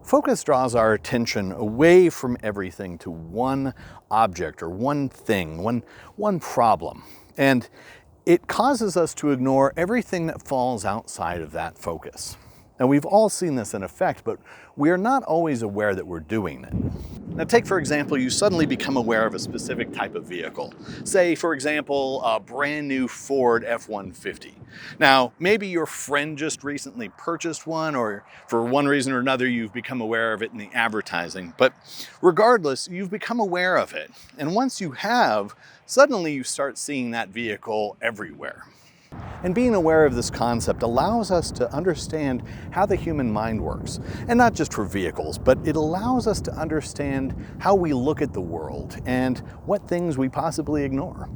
Focus draws our attention away from everything to one object or one thing, one problem. And it causes us to ignore everything that falls outside of that focus. Now, we've all seen this in effect, but we are not always aware that we're doing it. Now, take for example, you suddenly become aware of a specific type of vehicle. Say, for example, a brand new Ford F-150. Now, maybe your friend just recently purchased one, or for one reason or another, you've become aware of it in the advertising. But regardless, you've become aware of it. And once you have, suddenly you start seeing that vehicle everywhere. And being aware of this concept allows us to understand how the human mind works. And not just for vehicles, but it allows us to understand how we look at the world and what things we possibly ignore.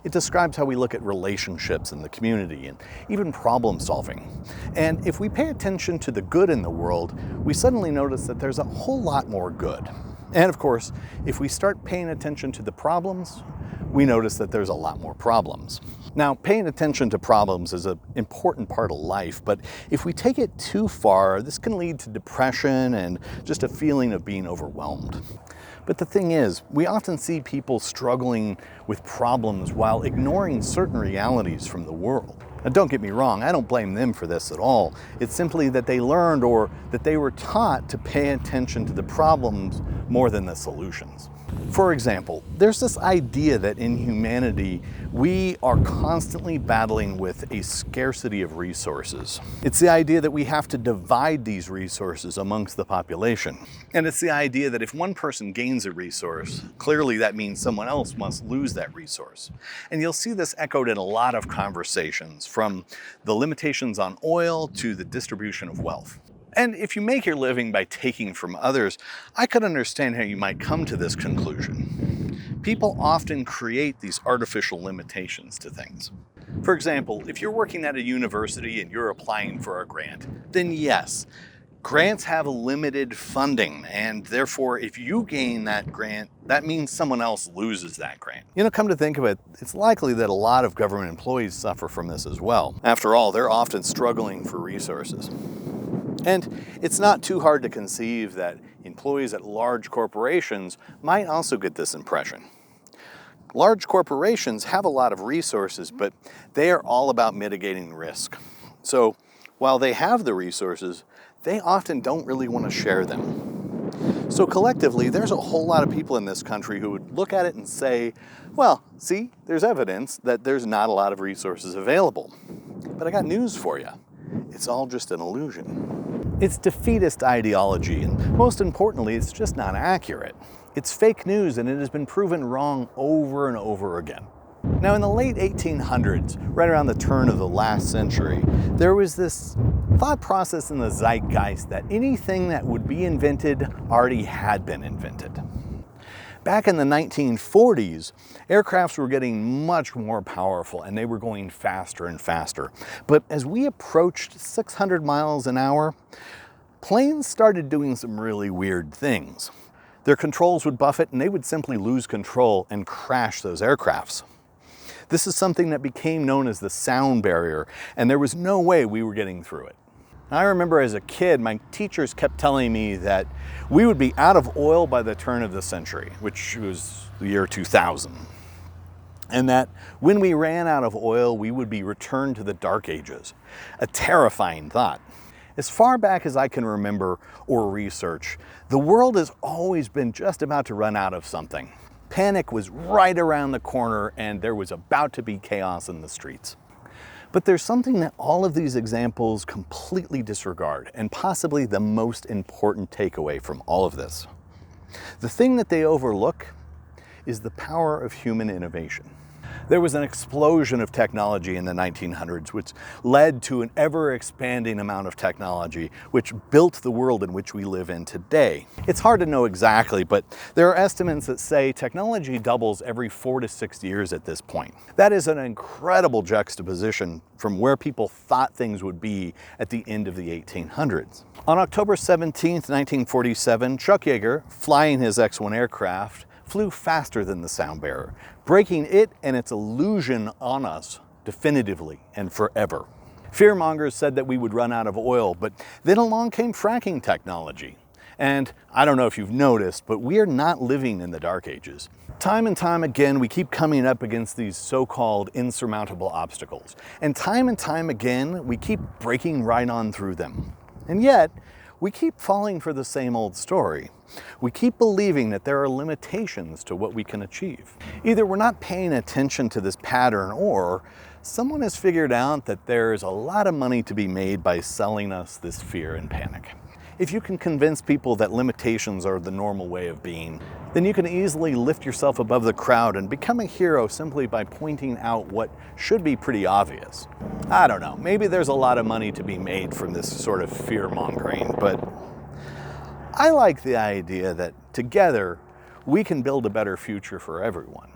It describes how we look at relationships in the community and even problem solving. And if we pay attention to the good in the world, we suddenly notice that there's a whole lot more good. And of course, if we start paying attention to the problems, we notice that there's a lot more problems. Now, paying attention to problems is an important part of life, but if we take it too far, this can lead to depression and just a feeling of being overwhelmed. But the thing is, we often see people struggling with problems while ignoring certain realities from the world. Now, don't get me wrong, I don't blame them for this at all. It's simply that they learned or that they were taught to pay attention to the problems more than the solutions. For example, there's this idea that in humanity, we are constantly battling with a scarcity of resources. It's the idea that we have to divide these resources amongst the population. And it's the idea that if one person gains a resource, clearly that means someone else must lose that resource. And you'll see this echoed in a lot of conversations, from the limitations on oil to the distribution of wealth. And if you make your living by taking from others, I could understand how you might come to this conclusion. People often create these artificial limitations to things. For example, if you're working at a university and you're applying for a grant, then yes, grants have limited funding, and therefore if you gain that grant, that means someone else loses that grant. Come to think of it, it's likely that a lot of government employees suffer from this as well. After all, they're often struggling for resources. And it's not too hard to conceive that employees at large corporations might also get this impression. Large corporations have a lot of resources, but they are all about mitigating risk. So while they have the resources, they often don't really want to share them. So collectively, there's a whole lot of people in this country who would look at it and say, well, see, there's evidence that there's not a lot of resources available. But I got news for you. It's all just an illusion. It's defeatist ideology, and most importantly, it's just not accurate. It's fake news, and it has been proven wrong over and over again. Now, in the late 1800s, right around the turn of the last century, there was this thought process in the zeitgeist that anything that would be invented already had been invented. Back in the 1940s, aircrafts were getting much more powerful and they were going faster and faster. But as we approached 600 miles an hour, planes started doing some really weird things. Their controls would buffet and they would simply lose control and crash those aircrafts. This is something that became known as the sound barrier, and there was no way we were getting through it. I remember as a kid, my teachers kept telling me that we would be out of oil by the turn of the century, which was the year 2000. And that when we ran out of oil, we would be returned to the Dark Ages. A terrifying thought. As far back as I can remember or research, the world has always been just about to run out of something. Panic was right around the corner and there was about to be chaos in the streets. But there's something that all of these examples completely disregard, and possibly the most important takeaway from all of this. The thing that they overlook is the power of human innovation. There was an explosion of technology in the 1900s, which led to an ever-expanding amount of technology, which built the world in which we live in today. It's hard to know exactly, but there are estimates that say technology doubles every 4 to 6 years at this point. That is an incredible juxtaposition from where people thought things would be at the end of the 1800s. On October 17th, 1947, Chuck Yeager, flying his X-1 aircraft, flew faster than the sound barrier, breaking it and its illusion on us definitively and forever. Fearmongers said that we would run out of oil, but then along came fracking technology. And I don't know if you've noticed, but we are not living in the Dark Ages. Time and time again, we keep coming up against these so-called insurmountable obstacles. And time again, we keep breaking right on through them. And yet, we keep falling for the same old story. We keep believing that there are limitations to what we can achieve. Either we're not paying attention to this pattern, or someone has figured out that there's a lot of money to be made by selling us this fear and panic. If you can convince people that limitations are the normal way of being, then you can easily lift yourself above the crowd and become a hero simply by pointing out what should be pretty obvious. I don't know, maybe there's a lot of money to be made from this sort of fear-mongering, but I like the idea that together we can build a better future for everyone.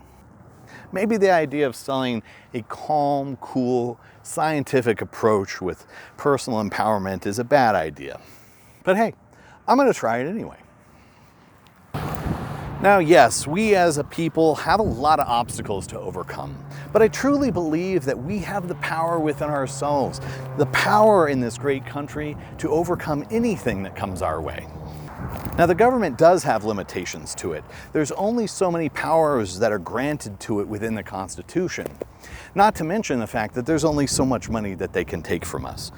Maybe the idea of selling a calm, cool, scientific approach with personal empowerment is a bad idea. But hey, I'm going to try it anyway. Now, yes, we as a people have a lot of obstacles to overcome, but I truly believe that we have the power within ourselves, the power in this great country to overcome anything that comes our way. Now, the government does have limitations to it. There's only so many powers that are granted to it within the Constitution. Not to mention the fact that there's only so much money that they can take from us.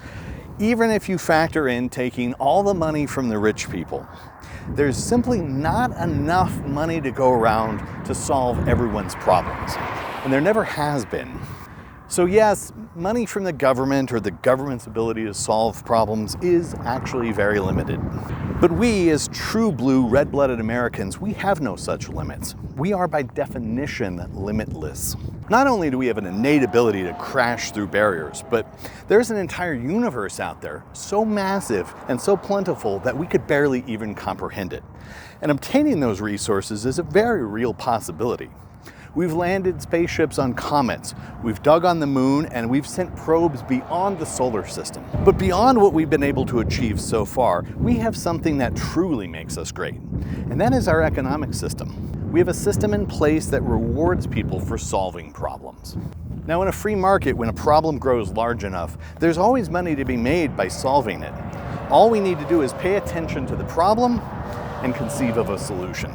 Even if you factor in taking all the money from the rich people, there's simply not enough money to go around to solve everyone's problems. And there never has been. So yes, money from the government or the government's ability to solve problems is actually very limited. But we, as true blue, red-blooded Americans, we have no such limits. We are by definition limitless. Not only do we have an innate ability to crash through barriers, but there's an entire universe out there so massive and so plentiful that we could barely even comprehend it. And obtaining those resources is a very real possibility. We've landed spaceships on comets, we've dug on the moon, and we've sent probes beyond the solar system. But beyond what we've been able to achieve so far, we have something that truly makes us great, and that is our economic system. We have a system in place that rewards people for solving problems. Now, in a free market, when a problem grows large enough, there's always money to be made by solving it. All we need to do is pay attention to the problem and conceive of a solution.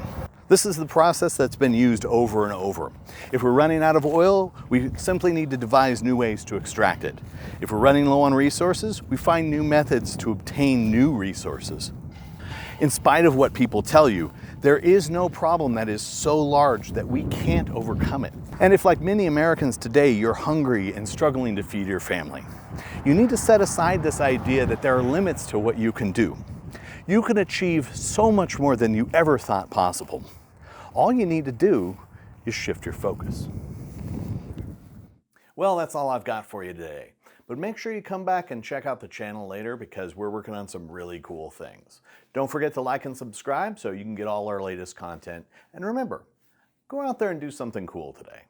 This is the process that's been used over and over. If we're running out of oil, we simply need to devise new ways to extract it. If we're running low on resources, we find new methods to obtain new resources. In spite of what people tell you, there is no problem that is so large that we can't overcome it. And if, like many Americans today, you're hungry and struggling to feed your family, you need to set aside this idea that there are limits to what you can do. You can achieve so much more than you ever thought possible. All you need to do is shift your focus. Well, that's all I've got for you today. But make sure you come back and check out the channel later because we're working on some really cool things. Don't forget to like and subscribe so you can get all our latest content. And remember, go out there and do something cool today.